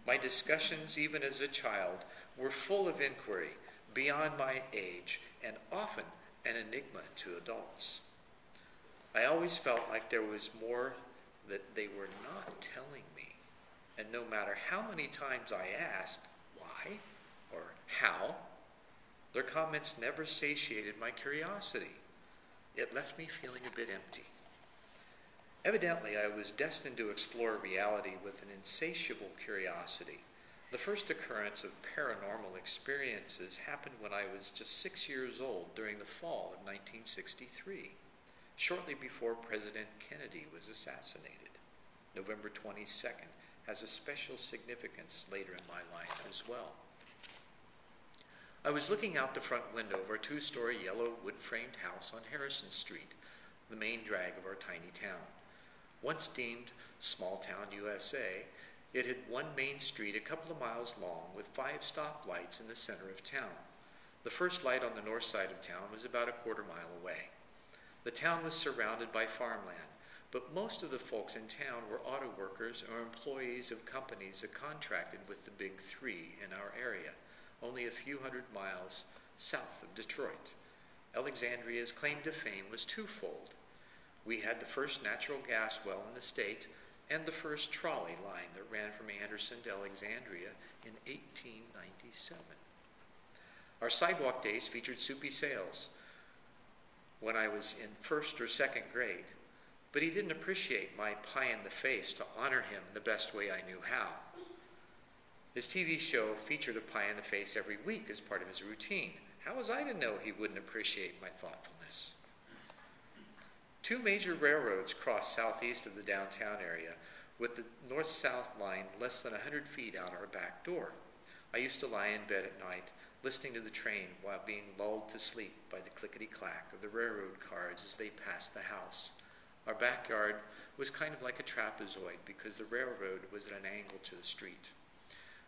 My discussions, even as a child, were full of inquiry beyond my age and often an enigma to adults. I always felt like there was more that they were not telling me, and no matter how many times I asked why or how, their comments never satiated my curiosity. It left me feeling a bit empty. Evidently, I was destined to explore reality with an insatiable curiosity. The first occurrence of paranormal experiences happened when I was just 6 years old during the fall of 1963, shortly before President Kennedy was assassinated. November 22nd has a special significance later in my life as well. I was looking out the front window of our 2-story yellow wood-framed house on Harrison Street, the main drag of our tiny town. Once deemed small town USA, it had one main street a couple of miles long with 5 stoplights in the center of town. The first light on the north side of town was about a quarter-mile away. The town was surrounded by farmland, but most of the folks in town were auto workers or employees of companies that contracted with the big 3 in our area, only a few hundred miles south of Detroit. Alexandria's claim to fame was twofold. We had the first natural gas well in the state and the first trolley line that ran from Anderson to Alexandria in 1897. Our sidewalk days featured soupy sales when I was in 1st or 2nd grade, but he didn't appreciate my pie in the face to honor him the best way I knew how. His TV show featured a pie in the face every week as part of his routine. How was I to know he wouldn't appreciate my thoughtfulness? 2 major railroads crossed southeast of the downtown area, with the north-south line less than 100 feet out our back door. I used to lie in bed at night, listening to the train while being lulled to sleep by the clickety-clack of the railroad cars as they passed the house. Our backyard was kind of like a trapezoid because the railroad was at an angle to the street.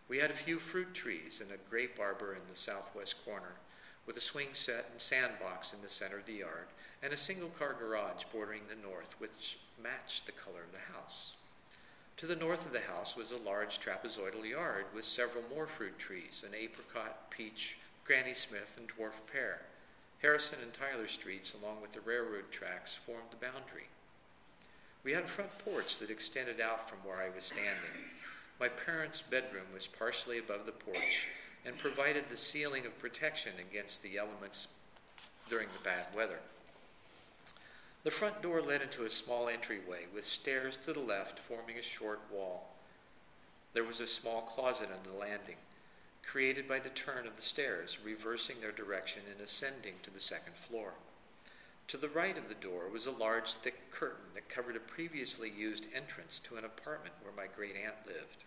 We had a few fruit trees and a grape arbor in the southwest corner, with a swing set and sandbox in the center of the yard, and a single-car garage bordering the north, which matched the color of the house. To the north of the house was a large trapezoidal yard with several more fruit trees, an apricot, peach, Granny Smith, and dwarf pear. Harrison and Tyler Streets, along with the railroad tracks, formed the boundary. We had a front porch that extended out from where I was standing. My parents' bedroom was partially above the porch and provided the ceiling of protection against the elements during the bad weather. The front door led into a small entryway with stairs to the left forming a short wall. There was a small closet on the landing, created by the turn of the stairs, reversing their direction and ascending to the 2nd floor. To the right of the door was a large, thick curtain that covered a previously used entrance to an apartment where my great-aunt lived.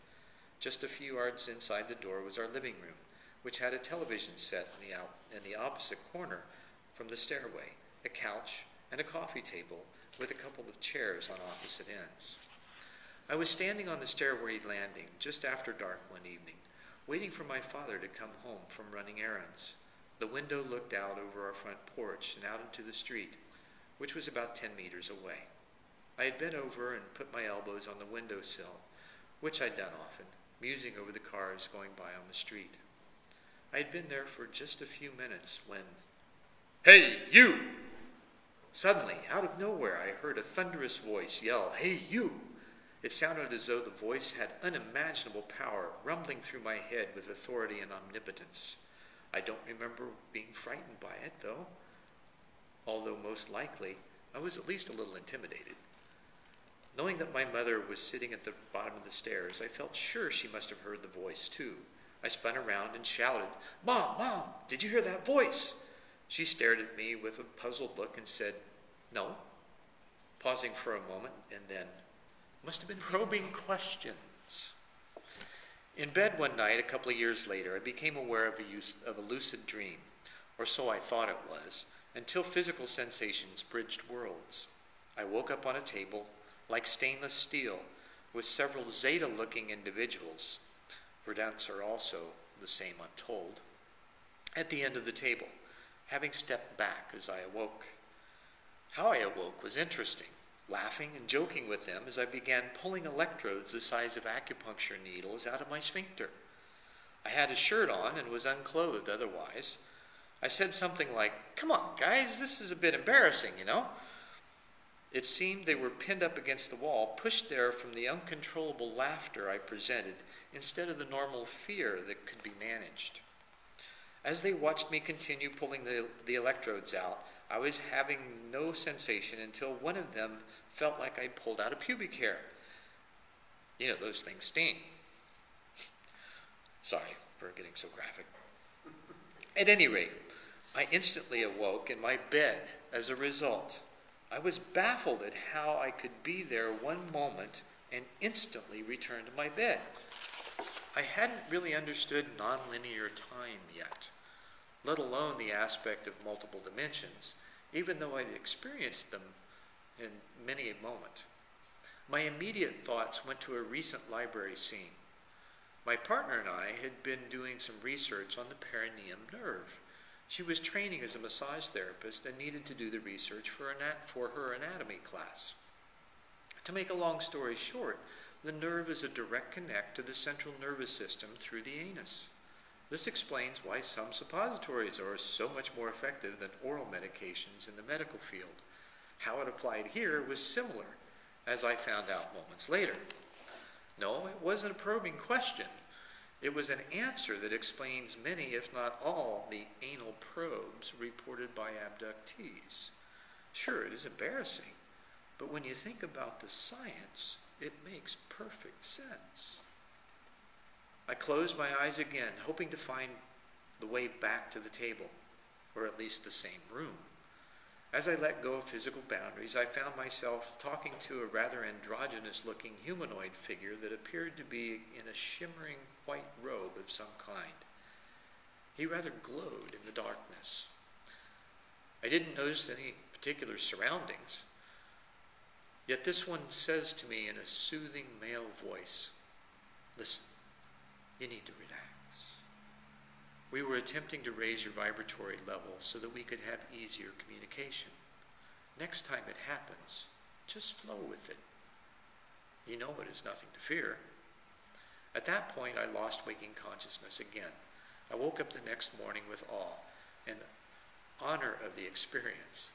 Just a few yards inside the door was our living room, which had a television set in the opposite corner from the stairway, a couch, and a coffee table with a couple of chairs on opposite ends. I was standing on the stairway landing just after dark one evening, waiting for my father to come home from running errands. The window looked out over our front porch and out into the street, which was about 10 meters away. I had bent over and put my elbows on the windowsill, which I'd done often, musing over the cars going by on the street. I had been there for just a few minutes when, "Hey, you!" Suddenly, out of nowhere, I heard a thunderous voice yell, "Hey, you!" It sounded as though the voice had unimaginable power, rumbling through my head with authority and omnipotence. I don't remember being frightened by it, though, although most likely I was at least a little intimidated. Knowing that my mother was sitting at the bottom of the stairs, I felt sure she must have heard the voice, too. I spun around and shouted, Mom, did you hear that voice?" She stared at me with a puzzled look and said, "No," pausing for a moment, and then, "Must have been probing questions." In bed one night, a couple of years later, I became aware of a lucid dream, or so I thought it was, until physical sensations bridged worlds. I woke up on a table, like stainless steel, with several Zeta-looking individuals. Verdants are also the same, I'm told. At the end of the table, having stepped back as I awoke. How I awoke was interesting. laughing and joking with them as I began pulling electrodes the size of acupuncture needles out of my sphincter. I had a shirt on and was unclothed otherwise. I said something like, "Come on, guys, this is a bit embarrassing, you know." It seemed they were pinned up against the wall, pushed there from the uncontrollable laughter I presented, instead of the normal fear that could be managed. As they watched me continue pulling the electrodes out, I was having no sensation until one of them felt like I'd pulled out a pubic hair. You know, those things sting. Sorry for getting so graphic. At any rate, I instantly awoke in my bed as a result. I was baffled at how I could be there one moment and instantly return to my bed. I hadn't really understood nonlinear time yet, let alone the aspect of multiple dimensions, even though I'd experienced them in many a moment. My immediate thoughts went to a recent library scene. My partner and I had been doing some research on the perineum nerve. She was training as a massage therapist and needed to do the research for her anatomy class. To make a long story short, the nerve is a direct connect to the central nervous system through the anus. This explains why some suppositories are so much more effective than oral medications in the medical field. How it applied here was similar, as I found out moments later. No, it wasn't a probing question. It was an answer that explains many, if not all, the anal probes reported by abductees. Sure, it is embarrassing, but when you think about the science, it makes perfect sense. I closed my eyes again, hoping to find the way back to the table, or at least the same room. As I let go of physical boundaries, I found myself talking to a rather androgynous-looking humanoid figure that appeared to be in a shimmering white robe of some kind. He rather glowed in the darkness. I didn't notice any particular surroundings, yet this one says to me in a soothing male voice, "Listen, you need to relax. We were attempting to raise your vibratory level so that we could have easier communication. Next time it happens, just flow with it. You know it is nothing to fear." At that point, I lost waking consciousness again. I woke up the next morning with awe and honor of the experience.